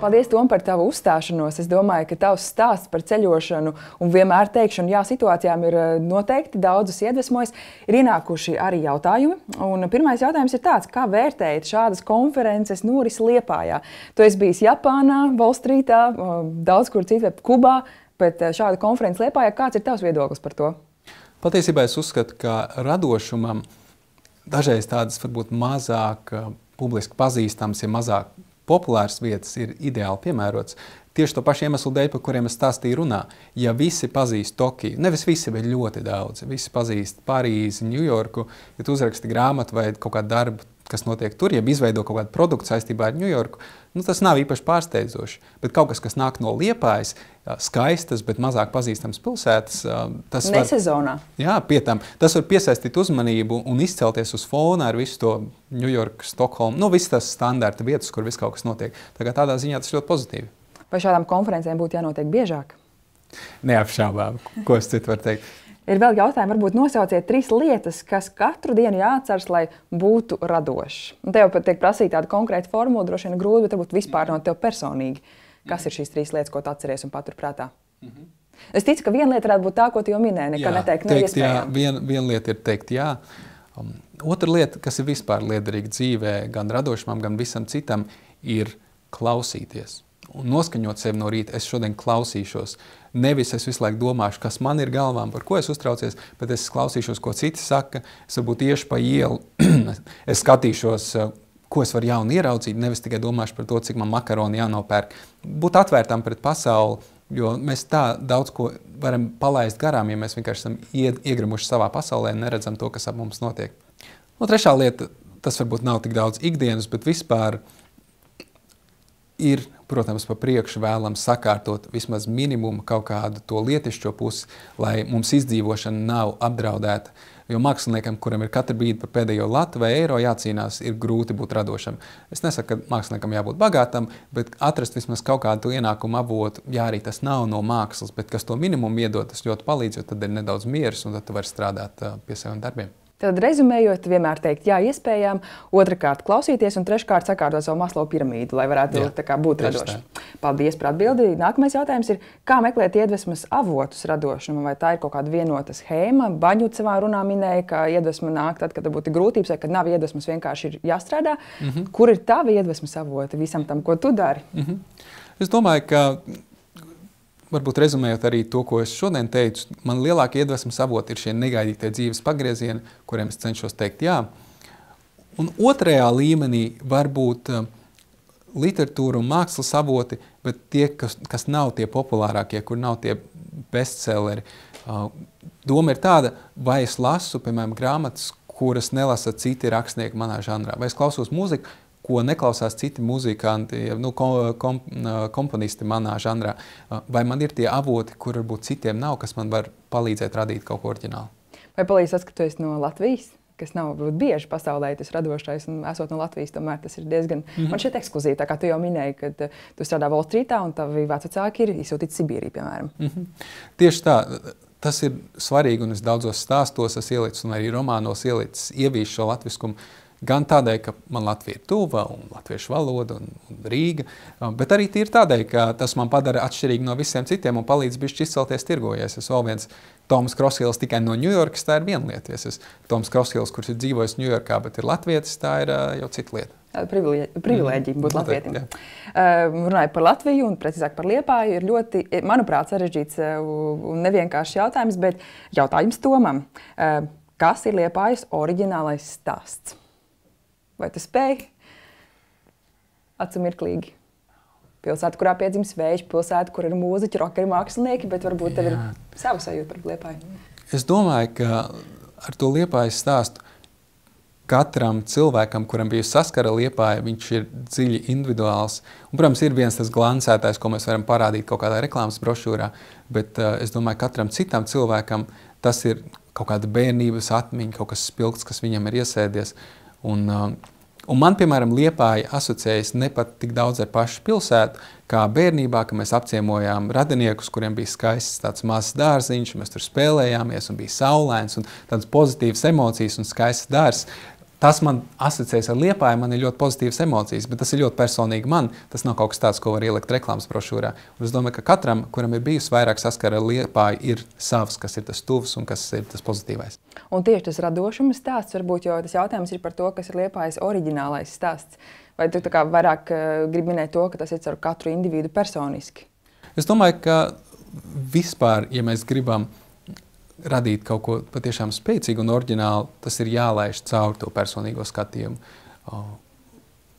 Paldies, Tom, par tavu uzstāšanos. Es domāju, ka tavs stāsts par ceļošanu un vienmēr teikšanu jā situācijām ir noteikti daudzus iedvesmojis. Ir ienākuši arī jautājumi. Un pirmais jautājums ir tāds, kā vērtējat šādas konferences norisi Liepājā? Tu esi bijis Japānā, Volstrītā, daudz kur citur, Kubā, bet šāda konferences Liepājā, kāds ir tavs viedoklis par to? Patiesībā es uzskatu, ka radošumam dažreiz tādas varbūt mazāk publiski pazīstams, ja mazāk populāras vietas ir ideāli piemērots. Tieši to pašu iemeslu dēļ, par kuriem es stāstīju runā. Ja visi pazīst Tokiju, nevis visi, bet ļoti daudz, visi pazīst Parīzi, Ņujorku, ja tu uzraksti grāmatu vai kaut kādu darbu, kas notiek tur, ja izveido kaut kādu produktu saistībā ar Ņujorku, tas nav īpaši pārsteidzoši. Bet kaut kas, kas nāk no Liepājas, skaistas, bet mazāk pazīstams pilsētas, tas var... Nesezonā. Jā, tas var piesaistīt uzmanību un izcelties uz fona ar visu to Ņujorku, Stokholmu, visas tās standarta vietas, kur viss kaut kas notiek. Tādā ziņā tas ļoti pozitīvi. Vai šādām konferencēm būtu jānotiek biežāk? Neapšaubām. Ko es citu varu teikt? Ir vēl jautājumi, varbūt nosauciet 3 lietas, kas katru dienu jāatceras, lai būtu radošs. Un te jau pat tiek prasīta tāda konkrēta formula, droši vien grūti, bet varbūt vispār no tev personīgi. Kas ir šīs 3 lietas, ko tu atceries un patur prātā? Es ticu, ka viena lieta varētu būt tā, ko tu jau minēji, nekā neteikt neiespējami. Viena lieta ir teikt jā. Otra lieta, kas ir vispār liederīga dzīvē, gan radošumam, gan visam citam, ir klausīties. Un noskaņot sevi no rīta, es šodien klausīšos. Nevis es visu laiku domāšu, kas man ir galvā, par ko es uztraucies, bet es klausīšos, ko citi saka. Es varbūt iešu pa ielu, es skatīšos, ko es varu jaunu ieraudzīt, nevis tikai domāšu par to, cik man makaroni jānopērk. Būt atvērtam pret pasauli, jo mēs tā daudz ko varam palaist garām, ja mēs vienkārši esam iegrimuši savā pasaulē un neredzam to, kas ap mums notiek. Un trešā lieta, tas varbūt nav tik daudz ikdienas, bet vispār ir, protams, pa priekšu vēlams sakārtot vismaz minimumu kaut kādu to lietišķo pusi, lai mums izdzīvošana nav apdraudēta. Jo māksliniekam, kuram ir katru brīdi par pēdējo latu vai eiro jācīnās, ir grūti būt radošam. Es nesaku, ka māksliniekam jābūt bagātam, bet atrast vismaz kaut kādu ienākumu avotu, ja arī tas nav no mākslas, bet kas to minimumu iedod, tas ļoti palīdz, jo tad ir nedaudz mieres un tad tu vari strādāt pie saviem darbiem. Tad rezumējot, vienmēr teikt jā iespējām, otrkārt klausīties un treškārt sakārtot savu Maslow piramīdu, lai varētu būt radoši. Paldies par atbildi. Nākamais jautājums ir, kā meklēt iedvesmas avotus radošumam? Vai tā ir kaut kāda vienota schēma? Baņut savā runā minēja, ka iedvesma nāk tad, kad būtu grūtības vai kad nav iedvesmas, vienkārši ir jāstrādā. Kur ir tava iedvesmas avoti visam tam, ko tu dari? Es domāju, ka varbūt rezumējot arī to, ko es šodien teicu, man lielākie iedvesmas avoti ir šie negaidītie dzīves pagriezieni, kuriem es cenšos teikt jā. Un otrajā līmenī var būt literatūra un mākslas avoti, bet tie, kas nav tie populārākie, kur nav tie bestselleri. Doma ir tāda, vai es lasu, piemēram, grāmatas, kuras nelasa citi rakstnieki manā žanrā, vai es klausos mūziku, ko neklausās citi muzikanti, komponisti manā žanrā. Vai man ir tie avoti, kur varbūt citiem nav, kas man var palīdzēt radīt kaut ko oriģinālu? Vai palīdz saskatoties no Latvijas, kas nav bieži pasaulē tas radošais, un esot no Latvijas, tomēr tas ir diezgan man šeit ekskluzīvi, tā kā tu jau minēji, kad tu strādā Volstrītā un tavi vecvecāki ir izsūtīti Sibīriju, piemēram. Tieši tā. Tas ir svarīgi, un es daudzos stāstos esmu ielicis, un arī romānos ielicis, ievīšu šo latviskumu. Gan tādēļ, ka man Latvija ir tuva un latviešu valoda un Rīga, bet arī tīri tādēļ, ka tas man padara atšķirīgi no visiem citiem un palīdz bišķi izcelties tirgo. Ja es esmu vēl viens Toms Krosshills tikai no Ņujorkas, tā ir viena lieta. Ja es esmu Toms Krosshills, kurš ir dzīvojis Ņujorkā, bet ir latvietis, tā ir jau cita lieta. Privilēģija būt latvietim. Runāju par Latviju un precīzāk par Liepāju ir ļoti, manuprāt, sarežģīts un nevienkāršs jautājums, bet jautājums Tomam. Kas ir Liepājas oriģinālais stāsts? Vai tu spēj acumirklīgi? Pilsēta, kurā piedzimis vējš, pilsēta, kur ir mūziķi, rockeri, mākslinieki, bet varbūt tev ir sava sajūta par Liepāju. Es domāju, ka ar to Liepājas stāstu katram cilvēkam, kuram bija saskara Liepāja, viņš ir dziļi individuāls. Un, protams, ir viens tas glancētājs, ko mēs varam parādīt kaut kādā reklāmas brošūrā, bet es domāju, katram citam cilvēkam tas ir kaut kāda bērnības atmiņa, kaut kas spilgts, kas viņam ir iesēdies. Un man, piemēram, Liepāja asociējas ne pat tik daudz ar pašu pilsētu, kā bērnībā, ka mēs apciemojām radiniekus, kuriem bija skaists tāds mazs dārziņš, mēs tur spēlējāmies un bija saulains un tādas pozitīvas emocijas un skaists dārs. tas man asociējas ar Liepāju, man ir ļoti pozitīvas emocijas, bet tas ir ļoti personīgi man. Tas nav kaut kas tāds, ko var ielikt reklāmas brošūrā. Un es domāju, ka katram, kuram ir bijusi vairāk saskara ar Liepāju, ir savs, kas ir tas tuvs un kas ir tas pozitīvais. Un tieši tas radošuma stāsts, varbūt, jo tas jautājums ir par to, kas ir Liepājas oriģinālais stāsts. Vai tu tā kā vairāk gribi minēt to, ka tas ir ar katru individu personiski? Es domāju, ka vispār, ja mēs gribam radīt kaut ko patiešām spēcīgu un oriģinālu, tas ir jālaiž caur to personīgo skatījumu.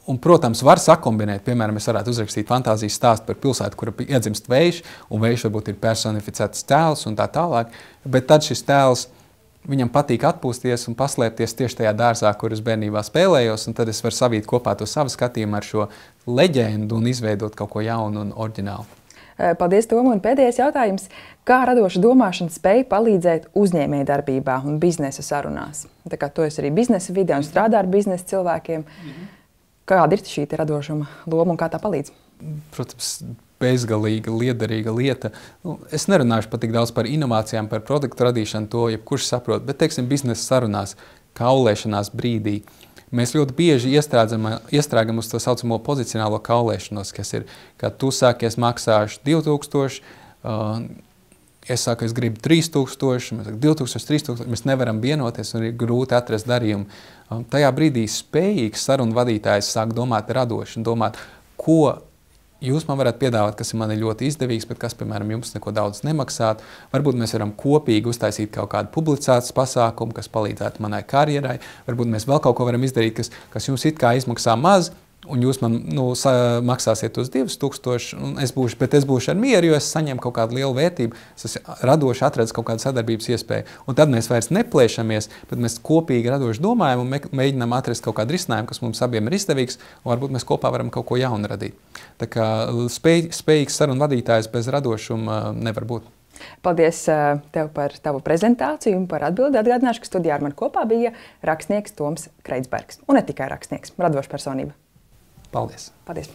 Un, protams, var sakombinēt, piemēram, es varētu uzrakstīt fantāzijas stāstu par pilsētu, kura iedzimst vējš, un vējš varbūt ir personificēts tēls un tā tālāk, bet tad šis tēls, viņam patīk atpūsties un paslēpties tieši tajā dārzā, kur es bērnībā spēlējos, un tad es varu savīt kopā to savu skatījumu ar šo leģendu un izveidot kaut ko jaunu un oriģinālu. Paldies, Tom, un pēdējais jautājums. Kā radoša domāšana spēj palīdzēt uzņēmējdarbībā un biznesa sarunās? Tā kā tu esi arī biznesa vidē un strādā ar biznesa cilvēkiem. Kāda ir šī radošuma loma un kā tā palīdz? Protams, bezgalīga, liederīga lieta. Es nerunāšu pat tik daudz par inovācijām, par produktu radīšanu, to jebkurš saprot, bet, teiksim, biznesa sarunās, kaulēšanās brīdī, mēs ļoti bieži iestrāgam uz to saucamo pozicionālo kaulēšanos, kas ir, kad tu sāki, es maksāšu 2000, es saku, es gribu 3000, mēs saku 2000, 3000, mēs nevaram vienoties un ir grūti atrast darījumu. Tajā brīdī spējīgs sarunu vadītājs sāk domāt radoši un domāt, ko jūs man varat piedāvāt, kas ir mani ļoti izdevīgs, bet kas, piemēram, jums neko daudz nemaksātu. Varbūt mēs varam kopīgi uztaisīt kaut kādu publicācijas pasākumu, kas palīdzētu manai karjerai. Varbūt mēs vēl kaut ko varam izdarīt, kas jums it kā izmaksā maz, un jūs man maksāsiet uz 2000, un es būšu ar mieru, jo es saņemu kaut kādu lielu vērtību. Es radoši atradu kaut kādu sadarbības iespēju. Un tad mēs vairs neplēšamies, bet mēs kopīgi radoši domājam un mēģinām atrast kaut kādu risinājumu, kas mums abiem ir izdevīgs, un varbūt mēs kopā varam kaut ko jaunu radīt. Tā kā spējīgs sarunu vadītājs bez radošuma nevar būt. Paldies tev par tavu prezentāciju un par atbildi. Atgādināšu, ka studijā ar mani kopā bija rakstnieks Toms Kreidsbergs. Un ne tikai rakstnieks, radoša personība. Paldies! Paldies!